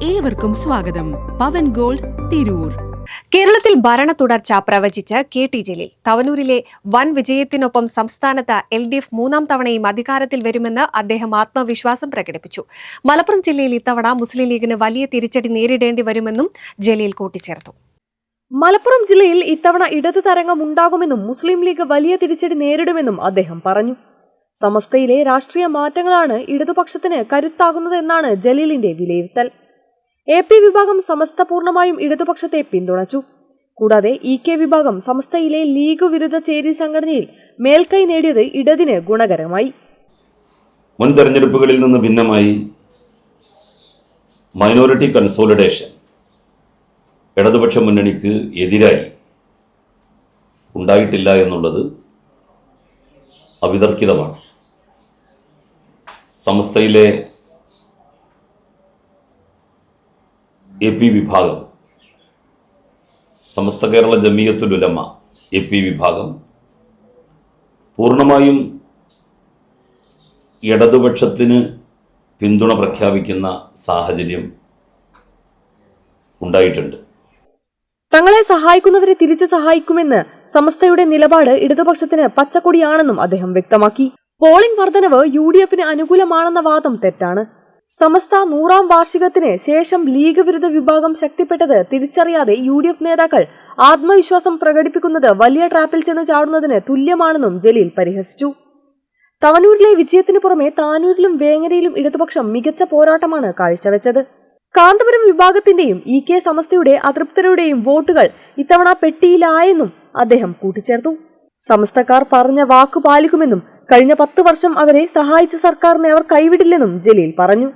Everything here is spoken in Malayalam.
ഏവർക്കും സ്വാഗതം. പവൻ ഗോൾഡ്, തിരൂർ. കേരളത്തിൽ ഭരണ തുടർച്ച പ്രവചിച്ച് കെ.ടി. ജലീൽ. തവനൂരിലെ വൻ വിജയത്തിനൊപ്പം സംസ്ഥാനത്ത് LDF മൂന്നാം തവണയും അധികാരത്തിൽ വരുമെന്ന് അദ്ദേഹം ആത്മവിശ്വാസം പ്രകടിപ്പിച്ചു. മലപ്പുറം ജില്ലയിൽ ഇത്തവണ മുസ്ലിം ലീഗിന് വലിയ തിരിച്ചടി നേരിടേണ്ടി വരുമെന്നും ജലീൽ കൂട്ടിച്ചേർത്തു. മലപ്പുറം ജില്ലയിൽ ഇത്തവണ ഇടത് തരംഗം ഉണ്ടാകുമെന്നും മുസ്ലിം ലീഗ് വലിയ തിരിച്ചടി നേരിടുമെന്നും അദ്ദേഹം പറഞ്ഞു. സമസ്തയിലെ രാഷ്ട്രീയ മാറ്റങ്ങളാണ് ഇടതുപക്ഷത്തിന് കരുത്താകുന്നതെന്നാണ് ജലീലിന്റെ വിലയിരുത്തൽ. AP വിഭാഗം സമസ്ത പൂർണ്ണമായും ഇടതുപക്ഷത്തെ പിന്തുണച്ചു. കൂടാതെ EK വിഭാഗം സമസ്തയിലെ ലീഗ് വിരുദ്ധ ചേരി സംഘടനയിൽ മേൽക്കൈ നേടിയത് ഇടതിന് ഗുണകരമായി. മുൻ തെരഞ്ഞെടുപ്പുകളിൽ നിന്ന് ഭിന്നമായി മൈനോറിറ്റി കൺസോളിഡേഷൻ ഇടതുപക്ഷ മുന്നണിക്ക് എതിരായി ഉണ്ടായിട്ടില്ല എന്നുള്ളത് അവിതർക്കിതമാണ്. സമസ്തയിലെ AP വിഭാഗം, സമസ്ത കേരള ജമിയത്തുൽ ഉലമ AP വിഭാഗം പൂർണ്ണമായും ഇടതുപക്ഷത്തിന് പിന്തുണ പ്രഖ്യാപിക്കുന്ന സാഹചര്യം ഉണ്ടായിട്ടുണ്ട്. തങ്ങളെ സഹായിക്കുന്നവരെ തിരിച്ചു സഹായിക്കുമെന്ന് സമസ്തയുടെ നിലപാട് ഇടതുപക്ഷത്തിന് പച്ചക്കൊടിയാണെന്നും അദ്ദേഹം വ്യക്തമാക്കി. പോളിംഗ് വർധനവ് UDFന് അനുകൂലമാണെന്ന വാദം തെറ്റാണ്. സമസ്ത 100ാം വാർഷികത്തിന് ശേഷം ലീഗ് വിരുദ്ധ വിഭാഗം ശക്തിപ്പെട്ടത് തിരിച്ചറിയാതെ UDF നേതാക്കൾ ആത്മവിശ്വാസം പ്രകടിപ്പിക്കുന്നത് വലിയ ട്രാപ്പിൽ ചെന്ന് ചാടുന്നതിന് തുല്യമാണെന്നും ജലീൽ പരിഹസിച്ചു. തവനൂരിലെ വിജയത്തിന് പുറമെ താനൂരിലും വേങ്ങരയിലും ഇടതുപക്ഷം മികച്ച പോരാട്ടമാണ് കാഴ്ചവെച്ചത്. കാന്തപുരം വിഭാഗത്തിന്റെയും EK സമസ്തയുടെ അതൃപ്തരുടെയും വോട്ടുകൾ ഇത്തവണ പെട്ടിയിലായെന്നും അദ്ദേഹം കൂട്ടിച്ചേർത്തു. സമസ്തക്കാർ പറഞ്ഞ വാക്കു പാലിക്കുമെന്നും കഴിഞ്ഞ 10 വർഷം അവരെ സഹായിച്ച സർക്കാരിനെ അവർ കൈവിടില്ലെന്നും ജലീൽ പറഞ്ഞു.